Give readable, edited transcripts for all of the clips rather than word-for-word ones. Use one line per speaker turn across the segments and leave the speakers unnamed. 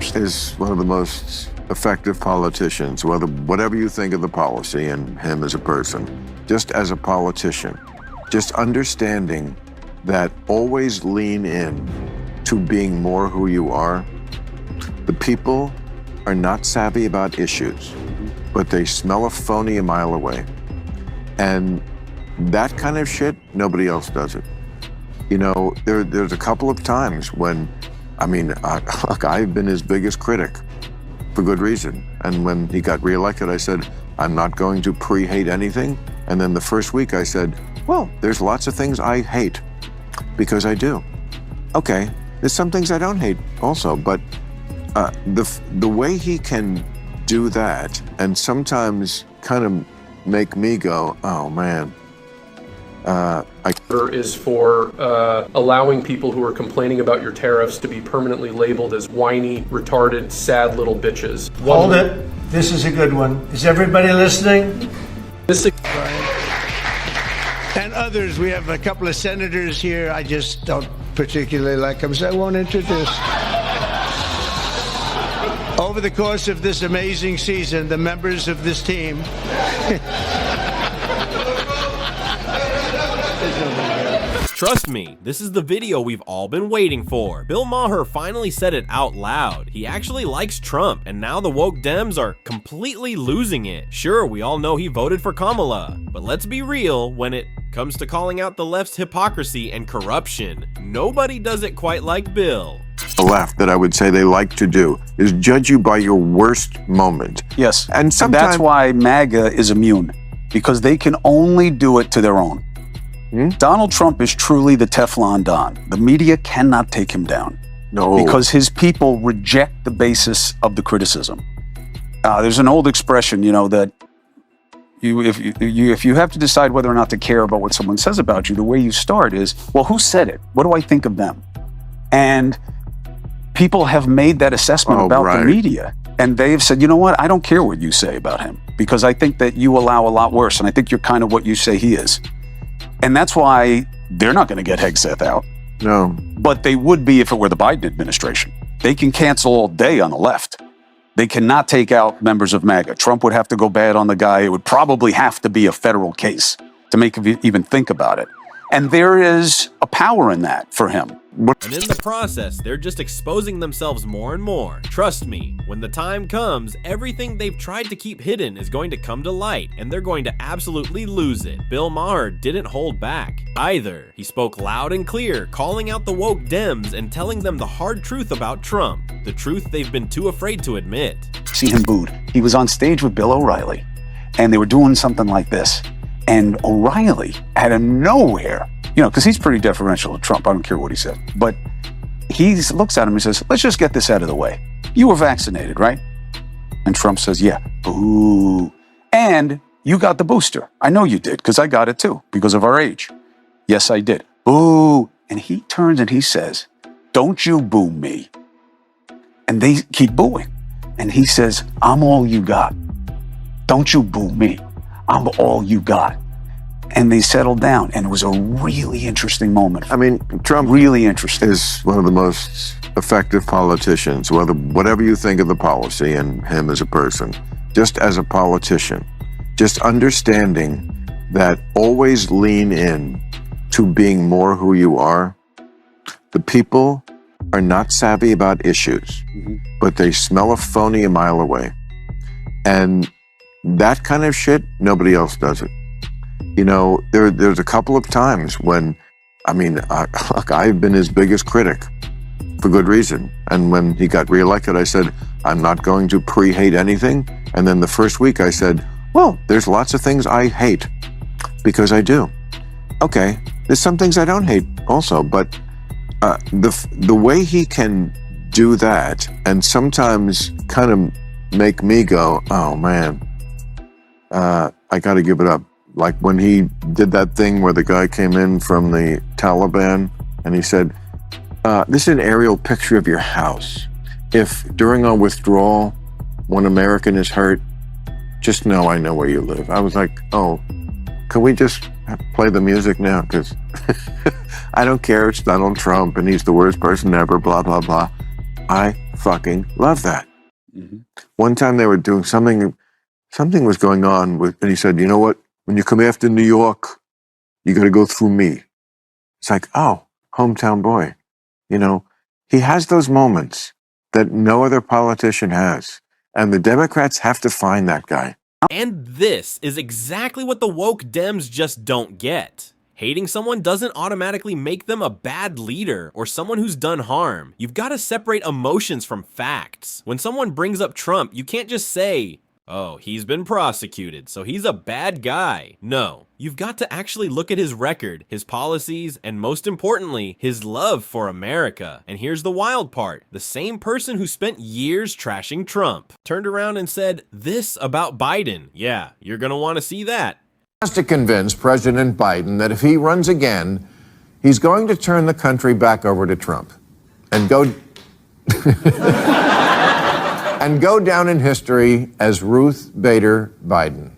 interesting.
Is one of the most effective politicians, whatever you think of the policy and him as a person, just as a politician, just understanding that always lean in to being more who you are. The people are not savvy about issues, but they smell a phony a mile away. And that kind of shit, nobody else does it. You know, there's a couple of times when, look, I've been his biggest critic for good reason. And when he got reelected, I said, I'm not going to pre-hate anything. And then the first week I said, well, there's lots of things I hate because I do. Okay, there's some things I don't hate also, but the way he can do that and sometimes kind of make me go, oh man.
Is for allowing people who are complaining about your tariffs to be permanently labeled as whiny, retarded, sad little bitches.
Hold it. This is a good one. Is everybody listening? And others. We have a couple of senators here. I just don't particularly like them, so I won't introduce. Over the course of this amazing season, the members of this team
Trust me, this is the video we've all been waiting for. Bill Maher finally said it out loud. He actually likes Trump, and now the woke Dems are completely losing it. Sure, we all know he voted for Kamala, but let's be real, when it comes to calling out the left's hypocrisy and corruption, nobody does it quite like Bill.
The left that I would say they like to do is judge you by your worst moment.
Yes,
and sometimes
that's why MAGA is immune, because they can only do it to their own. Donald Trump is truly the Teflon Don. The media cannot take him down.
No.
Because his people reject the basis of the criticism. There's an old expression, you know, that if you have to decide whether or not to care about what someone says about you, the way you start is, well, who said it? What do I think of them? And people have made that assessment about the media. And they've said, you know what? I don't care what you say about him, because I think that you allow a lot worse. And I think you're kind of what you say he is. And that's why they're not going to get Hegseth out.
No.
But they would be if it were the Biden administration. They can cancel all day on the left. They cannot take out members of MAGA. Trump would have to go bad on the guy. It would probably have to be a federal case to make him even think about it. And there is a power in that for him.
And in the process, they're just exposing themselves more and more. Trust me, when the time comes, everything they've tried to keep hidden is going to come to light, and they're going to absolutely lose it. Bill Maher didn't hold back either. He spoke loud and clear, calling out the woke Dems and telling them the hard truth about Trump, the truth they've been too afraid to admit.
See him booed. He was on stage with Bill O'Reilly, and they were doing something like this. And O'Reilly, out of nowhere, you know, because he's pretty deferential to Trump. I don't care what he said. But he looks at him and says, let's just get this out of the way. You were vaccinated, right? And Trump says, yeah. Boo. And you got the booster. I know you did, because I got it too, because of our age. Yes, I did. Boo. And he turns and he says, don't you boo me. And they keep booing. And he says, I'm all you got. Don't you boo me. I'm all you got. And they settled down, and it was a really interesting moment.
I mean, Trump
really interesting
is one of the most effective politicians, whatever you think of the policy and him as a person, just as a politician, just understanding that always lean in to being more who you are. The people are not savvy about issues, but they smell a phony a mile away. And that kind of shit, nobody else does it. You know, there's a couple of times when, look, I've been his biggest critic for good reason. And when he got reelected, I said, I'm not going to pre-hate anything. And then the first week I said, well, there's lots of things I hate because I do. Okay, there's some things I don't hate also, but the way he can do that and sometimes kind of make me go, oh man, I got to give it up. Like when he did that thing where the guy came in from the Taliban and he said, this is an aerial picture of your house. If during our withdrawal, one American is hurt, just know I know where you live. I was like, oh, can we just play the music now? Because I don't care. It's Donald Trump and he's the worst person ever, blah, blah, blah. I fucking love that. One time they were doing something was going on with, and he said, you know what? When you come after New York, you got to go through me. It's like, oh, hometown boy. You know, he has those moments that no other politician has. And the Democrats have to find that guy.
And this is exactly what the woke Dems just don't get. Hating someone doesn't automatically make them a bad leader or someone who's done harm. You've got to separate emotions from facts. When someone brings up Trump, you can't just say, oh, he's been prosecuted, so he's a bad guy. No, you've got to actually look at his record, his policies, and most importantly, his love for America. And here's the wild part. The same person who spent years trashing Trump turned around and said this about Biden. Yeah, you're gonna want to see that.
Has to convince President Biden that if he runs again, he's going to turn the country back over to Trump and go and go down in history as Ruth Bader Biden.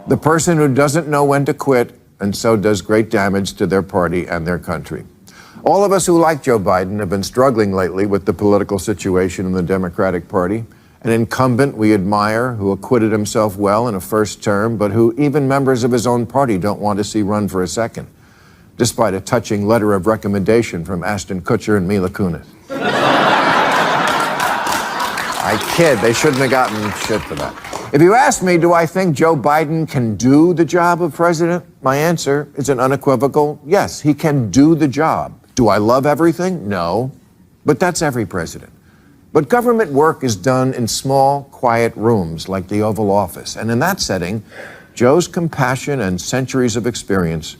The person who doesn't know when to quit and so does great damage to their party and their country. All of us who like Joe Biden have been struggling lately with the political situation in the Democratic Party. An incumbent we admire who acquitted himself well in a first term, but who even members of his own party don't want to see run for a second, despite a touching letter of recommendation from Ashton Kutcher and Mila Kunis. I kid, they shouldn't have gotten shit for that. If you ask me, do I think Joe Biden can do the job of president? My answer is an unequivocal yes, he can do the job. Do I love everything? No, but that's every president. But government work is done in small, quiet rooms like the Oval Office. And in that setting, Joe's compassion and centuries of experience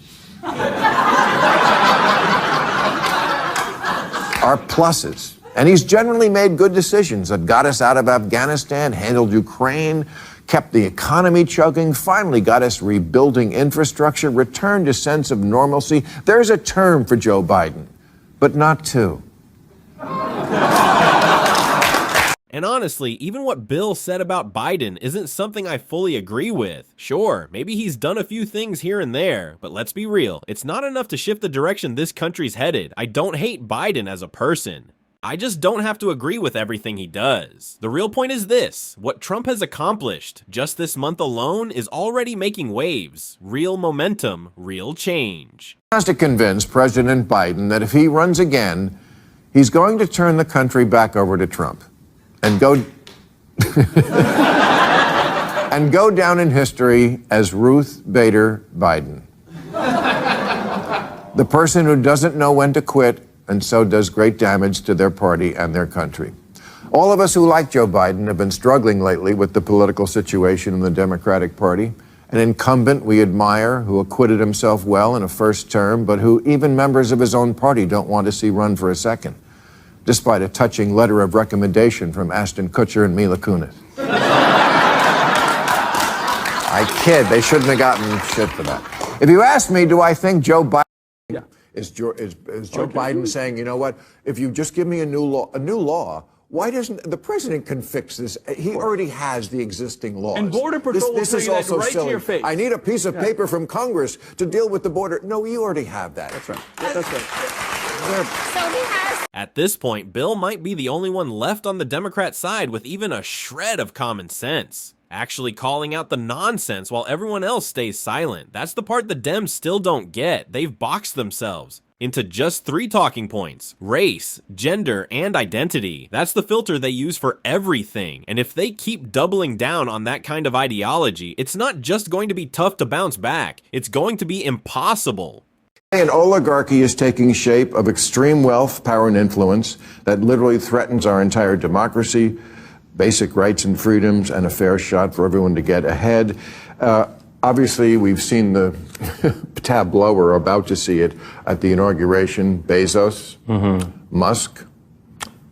are pluses. And he's generally made good decisions that got us out of Afghanistan, handled Ukraine, kept the economy chugging, finally got us rebuilding infrastructure, returned a sense of normalcy. There's a term for Joe Biden, but not two.
And honestly, even what Bill said about Biden isn't something I fully agree with. Sure, maybe he's done a few things here and there, but let's be real, it's not enough to shift the direction this country's headed. I don't hate Biden as a person. I just don't have to agree with everything he does. The real point is this: what Trump has accomplished just this month alone is already making waves. Real momentum, real change.
Has to convince President Biden that if he runs again, he's going to turn the country back over to Trump and go and go down in history as Ruth Bader Biden. The person who doesn't know when to quit and so does great damage to their party and their country. All of us who like Joe Biden have been struggling lately with the political situation in the Democratic Party. An incumbent we admire who acquitted himself well in a first term, but who even members of his own party don't want to see run for a second, despite a touching letter of recommendation from Ashton Kutcher and Mila Kunis. I kid, they shouldn't have gotten shit for that. If you ask me, do I think Joe Biden is Joe Biden saying, you know what, if you just give me a new law, why doesn't the president can fix this? He already has the existing laws.
And Border Patrol will tell you that right to your face.
I need a piece of paper from Congress to deal with the border. No, you already have that.
That's right. That's right.
So he has.
At this point, Bill might be the only one left on the Democrat side with even a shred of common sense, actually calling out the nonsense while everyone else stays silent. That's the part the Dems still don't get. They've boxed themselves into just 3 talking points: race, gender, and identity. That's the filter they use for everything. And if they keep doubling down on that kind of ideology, it's not just going to be tough to bounce back, it's going to be impossible.
An oligarchy is taking shape of extreme wealth, power, and influence that literally threatens our entire democracy, basic rights and freedoms, and a fair shot for everyone to get ahead. Obviously, we've seen the tableau, or about to see it, at the inauguration. Bezos, Musk,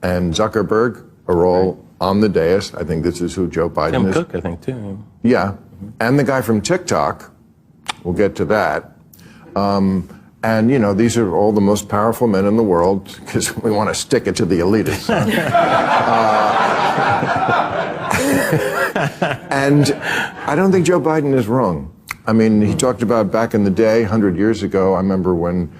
and Zuckerberg are all on the dais. I think this is who Joe Biden
Tim
is.
Cook, I think, too.
Yeah, and the guy from TikTok. We'll get to that. And, you know, these are all the most powerful men in the world, because we want to stick it to the elitists. And I don't think Joe Biden is wrong. I mean, he talked about back in the day, 100 years ago, I remember when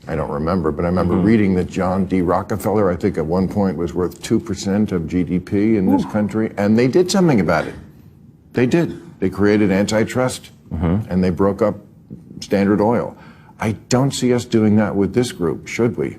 I don't remember, but I remember reading that John D. Rockefeller, I think at one point, was worth 2% of GDP in this country, and they did something about it. They did. They created antitrust, and they broke up Standard Oil. I don't see us doing that with this group, should we?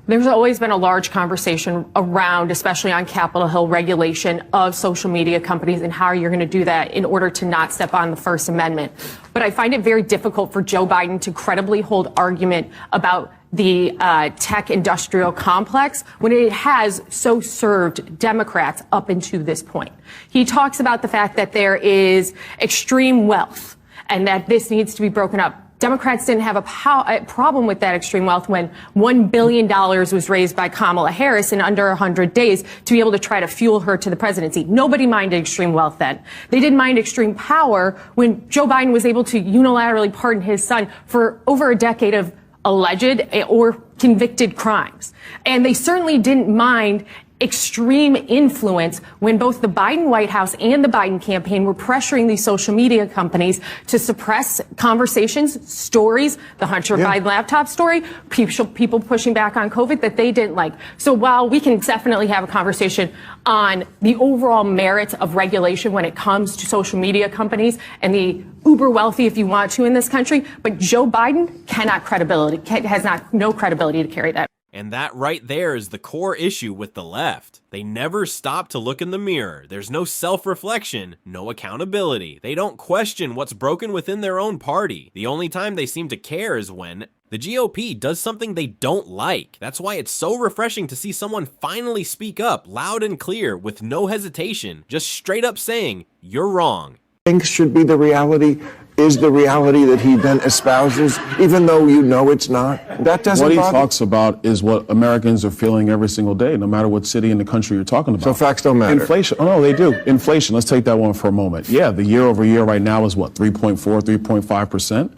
There's always been a large conversation around, especially on Capitol Hill, regulation of social media companies and how you're going to do that in order to not step on the First Amendment. But I find it very difficult for Joe Biden to credibly hold argument about the tech industrial complex when it has so served Democrats up into this point. He talks about the fact that there is extreme wealth and that this needs to be broken up. Democrats didn't have a problem with that extreme wealth when $1 billion was raised by Kamala Harris in under 100 days to be able to try to fuel her to the presidency. Nobody minded extreme wealth then. They didn't mind extreme power when Joe Biden was able to unilaterally pardon his son for over a decade of alleged or convicted crimes. And they certainly didn't mind extreme influence when both the Biden White House and the Biden campaign were pressuring these social media companies to suppress conversations, stories, the Hunter Biden laptop story, people pushing back on COVID that they didn't like. So while we can definitely have a conversation on the overall merits of regulation when it comes to social media companies and the uber wealthy, if you want to, in this country, but Joe Biden has no credibility to carry that.
And that right there is the core issue with the left. They never stop to look in the mirror. There's no self-reflection, no accountability. They don't question what's broken within their own party. The only time they seem to care is when the GOP does something they don't like. That's why it's so refreshing to see someone finally speak up loud and clear with no hesitation, just straight up saying, "You're wrong."
Think should be the reality is the reality that he then espouses, even though you know it's not. That doesn't
What he
bother.
talks about is what Americans are feeling every single day, no matter what city in the country you're talking about.
So facts don't matter.
Inflation. Oh, no, they do. Inflation. Let's take that one for a moment. Yeah, the year over year right now is what, 3.4, 3.5%?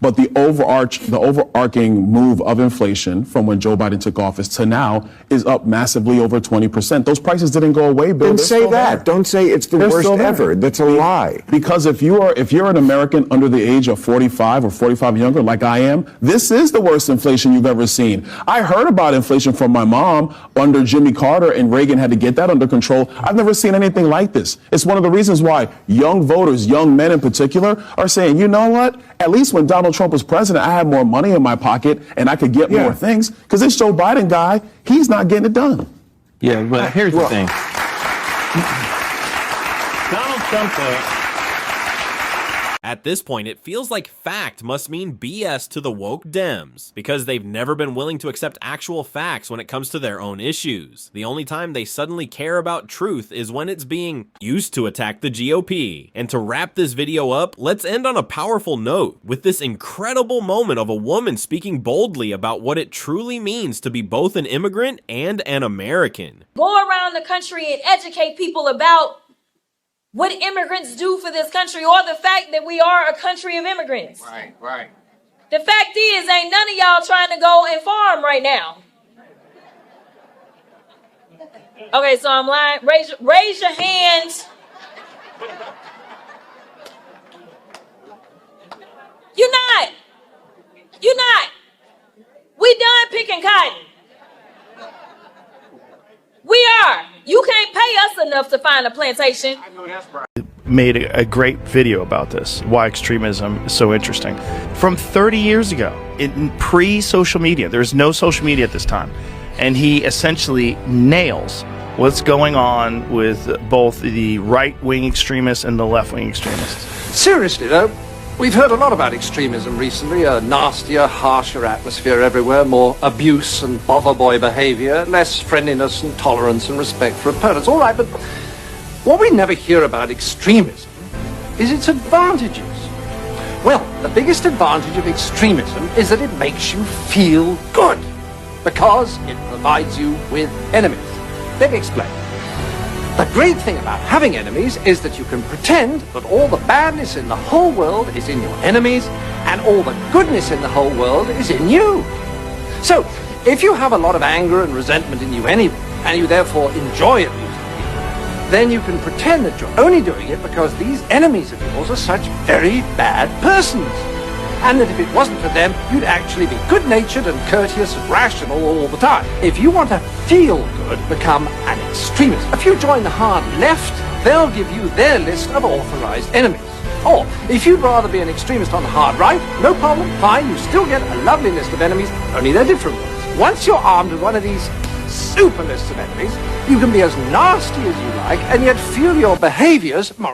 But the overarching move of inflation from when Joe Biden took office to now is up massively over 20%. Those prices didn't go away, Bill.
Don't say that. Don't say it's the worst ever. That's a lie.
Because if you're an American under the age of 45 or 45 younger, like I am, this is the worst inflation you've ever seen. I heard about inflation from my mom under Jimmy Carter, and Reagan had to get that under control. I've never seen anything like this. It's one of the reasons why young voters, young men in particular, are saying, you know what? At least when Donald Trump was president, I had more money in my pocket and I could get more things. Because this Joe Biden guy, he's not getting it done.
Yeah, but here's the thing. Donald Trump,
At this point, it feels like fact must mean BS to the woke Dems, because they've never been willing to accept actual facts when it comes to their own issues. The only time they suddenly care about truth is when it's being used to attack the GOP. And to wrap this video up, let's end on a powerful note with this incredible moment of a woman speaking boldly about what it truly means to be both an immigrant and an American.
Go around the country and educate people about what immigrants do for this country, or the fact that we are a country of immigrants.
Right, right.
The fact is, ain't none of y'all trying to go and farm right now. Okay, so I'm lying. Raise your hands. You're not. We done picking cotton. We are. You can't pay us enough to find a plantation.
I know that's right.
Made a great video about this, why extremism is so interesting. From 30 years ago, in pre-social media, there's no social media at this time, and he essentially nails what's going on with both the right-wing extremists and the left-wing extremists.
Seriously though, we've heard a lot about extremism recently, a nastier, harsher atmosphere everywhere, more abuse and bother boy behavior, less friendliness and tolerance and respect for opponents. All right, but what we never hear about extremism is its advantages. Well, the biggest advantage of extremism is that it makes you feel good, because it provides you with enemies. Let me explain. The great thing about having enemies is that you can pretend that all the badness in the whole world is in your enemies and all the goodness in the whole world is in you. So, if you have a lot of anger and resentment in you anyway, and you therefore enjoy abusing people, then you can pretend that you're only doing it because these enemies of yours are such very bad persons. and that if it wasn't for them, you'd actually be good-natured and courteous and rational all the time. If you want to feel good, become an extremist. If you join the hard left, they'll give you their list of authorized enemies. Or, if you'd rather be an extremist on the hard right, no problem, fine, you still get a lovely list of enemies, only they're different ones. Once you're armed with one of these super lists of enemies, you can be as nasty as you like, and yet feel your behaviors morally.